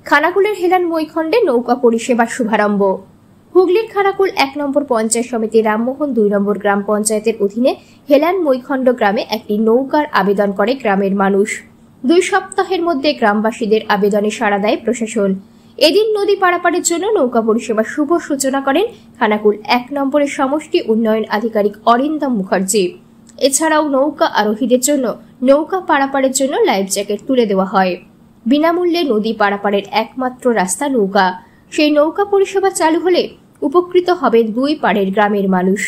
খানাকুলের হেলান মৈখণ্ডে নৌকা পরিষেবা শুভারম্ভ। হুগলির খানাকুল ১ নম্বর পঞ্চায়েত সমিতি রামমোহন ২ নম্বর গ্রাম পঞ্চায়েতের অধীনে হেলান মৈখণ্ড গ্রামে একটি নৌকার আবেদন করে গ্রামের মানুষ। ২ সপ্তাহের মধ্যে গ্রামবাসীদের আবেদনে সাড়া দেয় প্রশাসন। এদিন নদী পারাপারের জন্য নৌকা পরিষেবা শুভ সূচনা করেন খানাকুল ১ নম্বরের সমষ্টি উন্নয়ন আধিকারিক অরিন্দম মুখার্জি। এছাড়াও নৌকা আরোহীদের জন্য নৌকা পারাপারের জন্য লাইফ জ্যাকেট তুলে দেওয়া হয়। বিনামূল্যে নদী পারাপারের একমাত্র রাস্তা নৌকা। সেই নৌকা পরিষেবা চালু হলে উপকৃত হবে ২ পাড়ের গ্রামের মানুষ।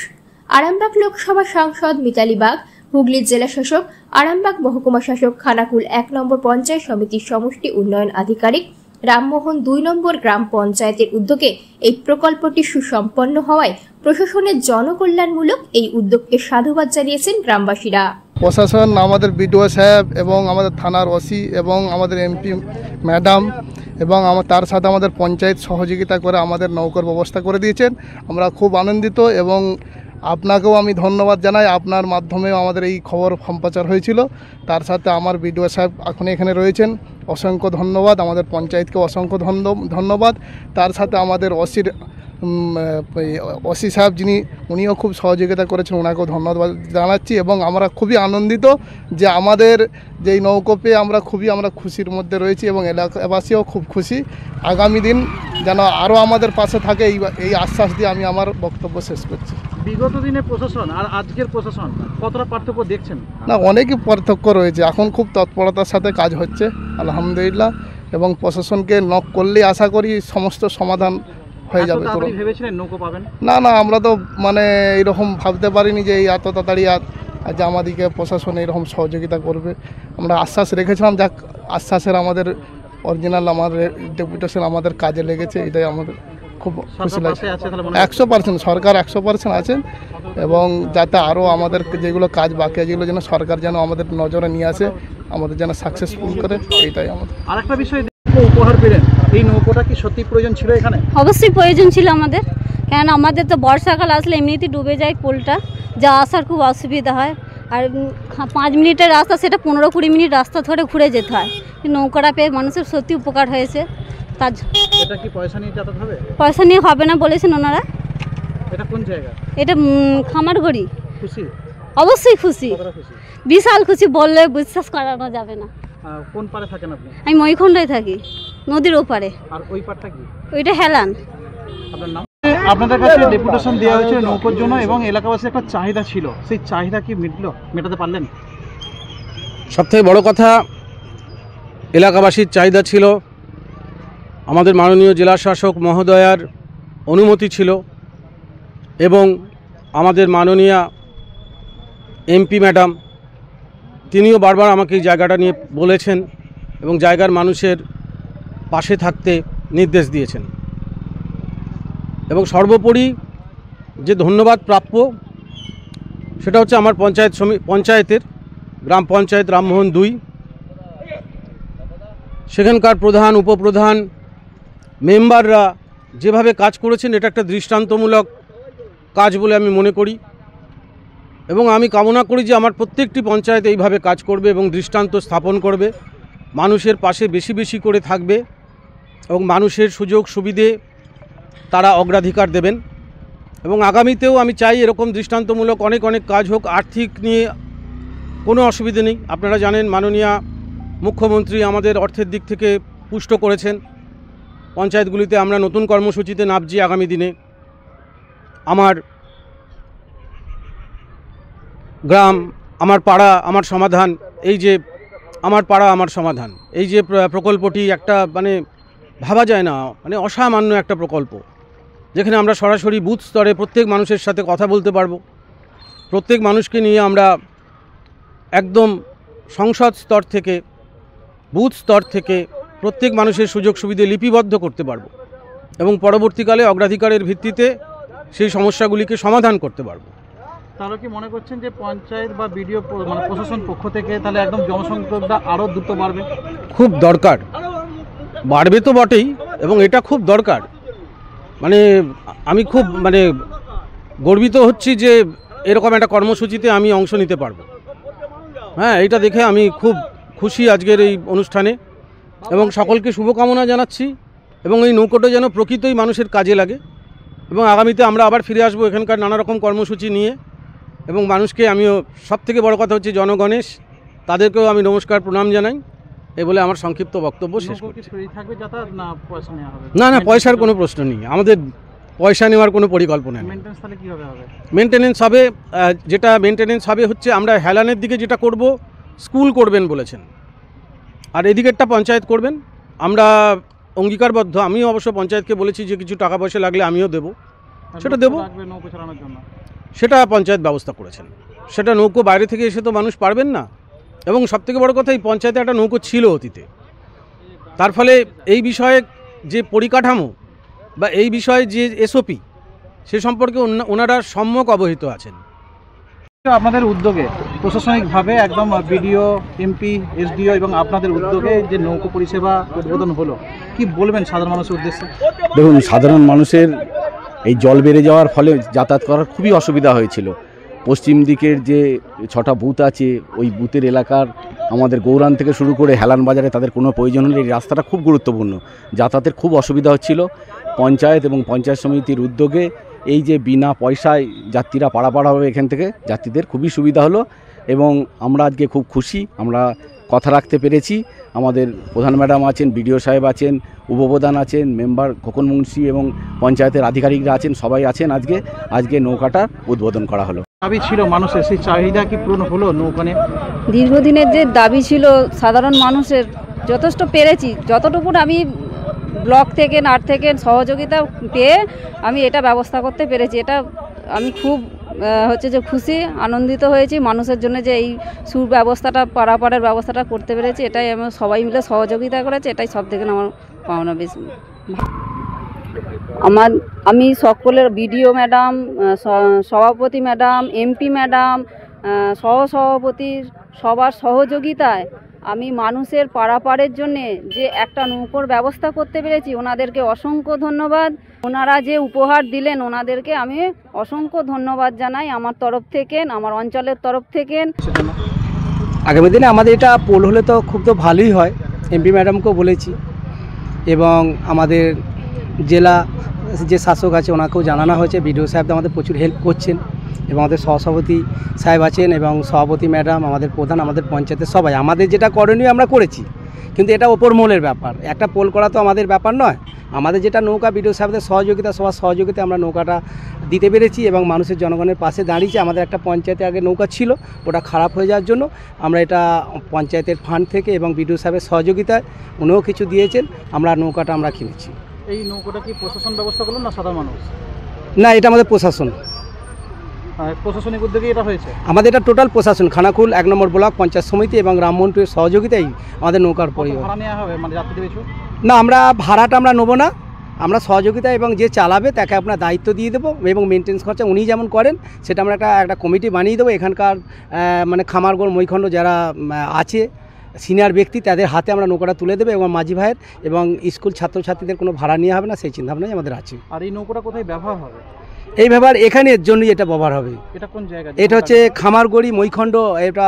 আরামবাগ লোকসভা সাংসদ মিতালি বাগ, হুগলির জেলা শাসক, আরামবাগ মহকুমা শাসক, খানাকুল ১ নম্বর পঞ্চায়েত সমিতির সমষ্টি উন্নয়ন আধিকারিক রামমোহন ২ নম্বর গ্রাম পঞ্চায়েতের উদ্যোগে এই প্রকল্পটি সুসম্পন্ন হওয়ায় প্রশাসনের জনকল্যাণমূলক এই উদ্যোগকে সাধুবাদ জানিয়েছেন গ্রামবাসীরা। প্রশাসন, আমাদের বিডিও সাহেব এবং আমাদের থানার ওসি এবং আমাদের এমপি ম্যাডাম এবং তার সাথে আমাদের পঞ্চায়েত সহযোগিতা করে আমাদের নৌকার ব্যবস্থা করে দিয়েছেন। আমরা খুব আনন্দিত এবং আপনাকেও আমি ধন্যবাদ জানাই। আপনার মাধ্যমেও আমাদের এই খবর সম্প্রচার হয়েছিল। তার সাথে আমার বিডিও সাহেব এখন এখানে রয়েছেন, অসংখ্য ধন্যবাদ। আমাদের পঞ্চায়েতকে অসংখ্য ধন্যবাদ। তার সাথে আমাদের ওসি সাহেব উনিও খুব সহযোগিতা করেছেন, ওনাকেও ধন্যবাদ জানাচ্ছি। এবং আমরা খুবই আনন্দিত যে আমাদের যেই নৌকো পেয়ে আমরা খুশির মধ্যে রয়েছি এবং এলাকাবাসীও খুব খুশি। আগামী দিন যেন আরও আমাদের পাশে থাকে এই আশ্বাস দিয়ে আমি আমার বক্তব্য শেষ করছি। বিগত দিনে প্রশাসন আর আজকের প্রশাসন কতটা পার্থক্য দেখছেন? না, অনেকই পার্থক্য রয়েছে। এখন খুব তৎপরতার সাথে কাজ হচ্ছে আলহামদুলিল্লাহ, এবং প্রশাসনকে নক করলেই আশা করি সমস্ত সমাধান হয়ে যাবে। ভেবেছিলেন নৌকো পাবেন? না, আমরা তো এরকম ভাবতে পারিনি যে এত তাড়াতাড়ি যে আমাদেরকে প্রশাসন এরকম সহযোগিতা করবে। আমরা আশ্বাস রেখেছিলাম, যাক আশ্বাসের আমাদের অরিজিনাল আমাদের ডেপুটেশন আমাদের কাজে লেগেছে, এটাই আমাদের খুব খুশি লাগছে। 100% সরকার 100% আছেন, এবং যাতে আরও আমাদের যেগুলো কাজ বাকি আছে যেগুলো যেন সরকার যেন আমাদের নজরে নিয়ে আসে, আমাদের যেন সাকসেসফুল করে, এইটাই আমাদের। আরেকটা বিষয়, উপহার পেলেন, এই নৌকোটা কি সত্যি প্রয়োজন ছিল এখানে? অবশ্যই প্রয়োজন ছিল আমাদের, কেন আমাদের তো বর্ষাকাল আসলে এমনিতেই ডুবে যায় পোলটা, যা আসার খুব অসুবিধা হয়। আর 5 মিনিটের রাস্তা, সেটা 15-20 মিনিট রাস্তা ধরে ঘুরে যেতে হয়। নৌকাটা পেয়ে মানুষের সত্যি উপকার হয়েছে। এটা কি পয়সা নিয়ে যাতায়াত হবে? পয়সা নিয়ে হবে না বলেছেন ওনারা। এটা কোন জায়গা? এটা খামারগড়ি। খুশি? অবশ্যই খুশি, বিশাল খুশি, বললে বিশ্বাস করানো যাবে না। কোন পারে থাকেন আপনি? আমি মৈখণ্ডে থাকি, নদীর ওপারে। আর ওই পারটা কি? ওইটা হেলান। আপনার নাম? আপনাদের কাছে ডেপুটেশন দেওয়া হয়েছিল নৌকোর জন্য এবং এলাকাবাসীর একটা চাহিদা ছিল, সেই চাহিদা কি মেটাতে পারলেন? সবথেকে বড় কথা, এলাকাবাসীর চাহিদা ছিল, আমাদের মাননীয় জেলা শাসক মহোদয়ার অনুমতি ছিল, এবং আমাদের মাননীয়া এমপি ম্যাডাম তিনিও বারবার আমাকে এই জায়গাটা নিয়ে বলেছেন এবং জায়গার মানুষের পাশে থাকতে নির্দেশ দিয়েছেন। এবং সর্বোপরি যে ধন্যবাদ প্রাপ্য সেটা হচ্ছে আমার পঞ্চায়েতের গ্রাম পঞ্চায়েত রামমোহন ২, সেখানকার প্রধান, উপপ্রধান, মেম্বাররা যেভাবে কাজ করেছেন, এটা একটা দৃষ্টান্তমূলক কাজ বলে আমি মনে করি। এবং আমি কামনা করি যে আমার প্রত্যেকটি পঞ্চায়েত এইভাবে কাজ করবে এবং দৃষ্টান্ত স্থাপন করবে, মানুষের পাশে বেশি বেশি করে থাকবে এবং মানুষের সুযোগ সুবিধে তারা অগ্রাধিকার দেবেন। এবং আগামীতেও আমি চাই এরকম দৃষ্টান্তমূলক অনেক কাজ হোক। আর্থিক নিয়ে কোনো অসুবিধে নেই। আপনারা জানেন মাননীয় মুখ্যমন্ত্রী আমাদের অর্থের দিক থেকে পুষ্ট করেছেন। পঞ্চায়েতগুলিতে আমরা নতুন কর্মসূচিতে নামছি আগামী দিনে। আমার গ্রাম, আমার পাড়া, আমার সমাধান, এই যে আমার পাড়া আমার সমাধান, এই যে প্রকল্পটি একটা ভাবা যায় না, অসামান্য একটা প্রকল্প, যেখানে আমরা সরাসরি বুথ স্তরে প্রত্যেক মানুষের সাথে কথা বলতে পারবো। প্রত্যেক মানুষকে নিয়ে আমরা একদম সংসদ স্তর থেকে, বুথ স্তর থেকে প্রত্যেক মানুষের সুযোগ সুবিধে লিপিবদ্ধ করতে পারবো এবং পরবর্তীকালে অগ্রাধিকারের ভিত্তিতে সেই সমস্যাগুলিকে সমাধান করতে পারবো। তাহলে কি মনে করছেন যে পঞ্চায়েত বা বিডিও প্রশাসন পক্ষ থেকে তাহলে একদম জনসংযোগটা আরও দ্রুত বাড়বে? খুব দরকার, বাড়বে তো বটেই, এবং এটা খুব দরকার। আমি খুব গর্বিত হচ্ছি যে এরকম একটা কর্মসূচিতে আমি অংশ নিতে পারবো। হ্যাঁ, এটা দেখে আমি খুব খুশি আজকের এই অনুষ্ঠানে। এবং সকলকে শুভকামনা জানাচ্ছি এবং এই নৌকোটা যেন প্রকৃতই মানুষের কাজে লাগে এবং আগামীতে আমরা আবার ফিরে আসবো এখানকার নানা রকম কর্মসূচি নিয়ে এবং মানুষকে আমিও সবথেকে বড় কথা হচ্ছে জনগণেশ তাদেরকেও আমি নমস্কার প্রণাম জানাই এই বলে আমার সংক্ষিপ্ত বক্তব্য শেষ করছি। না না, পয়সার কোনো প্রশ্ন নেই, আমাদের পয়সা নেওয়ার কোনো পরিকল্পনা নেই। মেনটেনেন্স হবে, যেটা মেনটেনেন্স হবে হচ্ছে আমরা হেলানের দিকে যেটা করব স্কুল করবেন বলেছেন, আর এদিকেরটা পঞ্চায়েত করবেন। আমরা অঙ্গীকারবদ্ধ, আমিও অবশ্য পঞ্চায়েতকে বলেছি যে কিছু টাকা পয়সা লাগলে আমিও দেবো, সেটা দেবো, সেটা পঞ্চায়েত ব্যবস্থা করেছেন। সেটা নৌকো বাইরে থেকে এসে তো মানুষ পারবেন না, এবং সবথেকে বড় কথা এই পঞ্চায়েতে একটা নৌকো ছিল অতীতে, তার ফলে এই বিষয়ে যে পরিকাঠামো বা এই বিষয়ে যে এসওপি সে সম্পর্কে ওনারা সম্যক অবহিত আছেন। আপনাদের উদ্যোগে প্রশাসনিকভাবে একদম বিডিও, এমপি, এসডিও এবং আপনাদের উদ্যোগে যে নৌকো পরিষেবা উদ্বোধন হলো, কি বলবেন সাধারণ মানুষের উদ্দেশ্যে? দেখুন, সাধারণ মানুষের এই জল বেড়ে যাওয়ার ফলে যাতায়াত করার খুবই অসুবিধা হয়েছিল। পশ্চিম দিকের যে 6টা বুথ আছে ওই বুথের এলাকার আমাদের গৌরান থেকে শুরু করে হেলান বাজারে তাদের কোনো প্রয়োজন হলে এই রাস্তাটা খুব গুরুত্বপূর্ণ, যাতায়াতের খুব অসুবিধা হচ্ছিল। পঞ্চায়েত এবং পঞ্চায়েত সমিতির উদ্যোগে এই যে বিনা পয়সায় যাত্রীরা পারাপার হবে এখান থেকে, যাত্রীদের খুবই সুবিধা হলো এবং আমরা আজকে খুব খুশি, আমরা কথা রাখতে পেরেছি। আমাদের প্রধান ম্যাডাম আছেন, বিডিও সাহেব আছেন, উপপ্রধান আছেন, মেম্বার খোকন মুন্সি এবং পঞ্চায়েতের আধিকারিকরা আছেন, সবাই আছেন। আজকে নৌকাটার উদ্বোধন করা হলো। দাবি ছিল মানুষের, সেই চাহিদা কি পূরণ হলো নৌকা নিয়ে? দীর্ঘদিনের যে দাবি ছিল সাধারণ মানুষের, যথেষ্ট পেরেছি। যতটুকু আমি ব্লক থেকে নাট থেকে সহযোগিতা পেয়ে আমি এটা ব্যবস্থা করতে পেরেছি। এটা আমি খুব হচ্ছে যে খুশি, আনন্দিত হয়েছি মানুষের জন্য যে এই সুব্যবস্থাটা, পারাপারের ব্যবস্থাটা করতে পেরেছি। এটাই আমি সবাই মিলে সহযোগিতা করেছে, এটাই সব থেকে আমার পাওনা বেশি। আমি সকলের বিডিও ম্যাডাম, সভাপতি ম্যাডাম, এমপি ম্যাডাম, সহসভাপতি সবার সহযোগিতায় আমি মানুষের পারাপারের জন্যে যে একটা নৌকোর ব্যবস্থা করতে পেরেছি, ওনাদেরকে অসংখ্য ধন্যবাদ। ওনারা যে উপহার দিলেন ওনাদেরকে আমি অসংখ্য ধন্যবাদ জানাই আমার তরফ থেকে, আমার অঞ্চলের তরফ থেকে। আগামী দিনে আমাদের এটা পোল হলে তো খুব তো ভালোই হয়, এমপি ম্যাডামকেও বলেছি এবং আমাদের জেলা যে শাসক আছে ওনাকেও জানানো হয়েছে। বিডিও সাহেব তো আমাদের প্রচুর হেল্প করছেন এবং আমাদের সহসভাপতি সাহেব আছেন এবং সভাপতি ম্যাডাম, আমাদের প্রধান, আমাদের পঞ্চায়েতের সবাই। আমাদের যেটা করণীয় আমরা করেছি, কিন্তু এটা ওপর মহলের ব্যাপার, একটা পোল করা তো আমাদের ব্যাপার নয়। আমাদের যেটা নৌকা বিডিও সাহেবদের সহযোগিতা, সবার সহযোগিতা আমরা নৌকাটা দিতে পেরেছি এবং মানুষের জনগণের পাশে দাঁড়িয়েছে। আমাদের একটা পঞ্চায়েতে আগে নৌকা ছিল, ওটা খারাপ হয়ে যাওয়ার জন্য আমরা এটা পঞ্চায়েতের ফান্ড থেকে এবং বিডিও সাহেবের সহযোগিতায় উনিও কিছু দিয়েছেন, আমরা নৌকাটা আমরা কিনেছি। এই নৌকাটা কি প্রশাসন ব্যবস্থা করলো না সাধারণ মানুষ? না, এটা আমাদের প্রশাসন, প্রশাসনিক উদ্যোগে এটা হয়েছে। আমাদের এটা টোটাল প্রশাসন, খানাকুল 1 নম্বর ব্লক পঞ্চায়েত সমিতি এবং রামমন্টুর সহযোগিতাই আমাদের নৌকার পরিবার। ভাড়া নেওয়া হবে মানে যাত্রী পিছু? না, আমরা ভাড়াটা আমরা নেবো না, আমরা সহযোগিতা এবং যে চালাবে তাকে আপনার দায়িত্ব দিয়ে দেবো এবং মেনটেন্স খরচা উনি যেমন করেন সেটা আমরা একটা কমিটি বানিয়ে দেবো। এখানকার মানে খামারগড়, মৈখণ্ড যারা আছে সিনিয়র ব্যক্তি তাদের হাতে আমরা নৌকাটা তুলে দেবো এবং মাঝি ভাইয়ের এবং স্কুল ছাত্রছাত্রীদের কোনো ভাড়া নেওয়া হবে না, সেই চিন্তাভাবনাই আমাদের আছে। আর এই নৌকাটা কোথায় ব্যবহার হবে? এই ব্যবহার এখানের জন্যই এটা ব্যবহার হবে। এটা কোন জায়গা? এটা হচ্ছে খামারগড়ি, মৈখণ্ড, এটা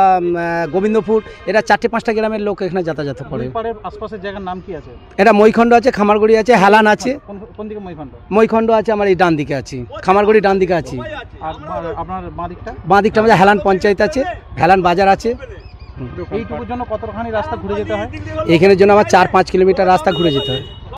গোবিন্দপুর, এটা 4-5টা গ্রামের লোক এখানে যাতায়াত করে। আশপাশের জায়গার নাম কি আছে? এটা মৈখণ্ড আছে, খামারগড়ি আছে, হেলান আছে। কোন দিকে মৈখণ্ড? মৈখণ্ড আছে আমার এই ডান দিকে আছে, খামারগড়ি ডান দিকে আছে। আর আপনার বাঁ দিকটা? বাঁ দিকটা আমাদের হেলান পঞ্চায়েত আছে, হেলান বাজার আছে। এইটুকুর জন্য কতখানি রাস্তা ঘুরে যেতে হয়? এখানের জন্য আমার 4-5 কিলোমিটার রাস্তা ঘুরে যেতে হয়।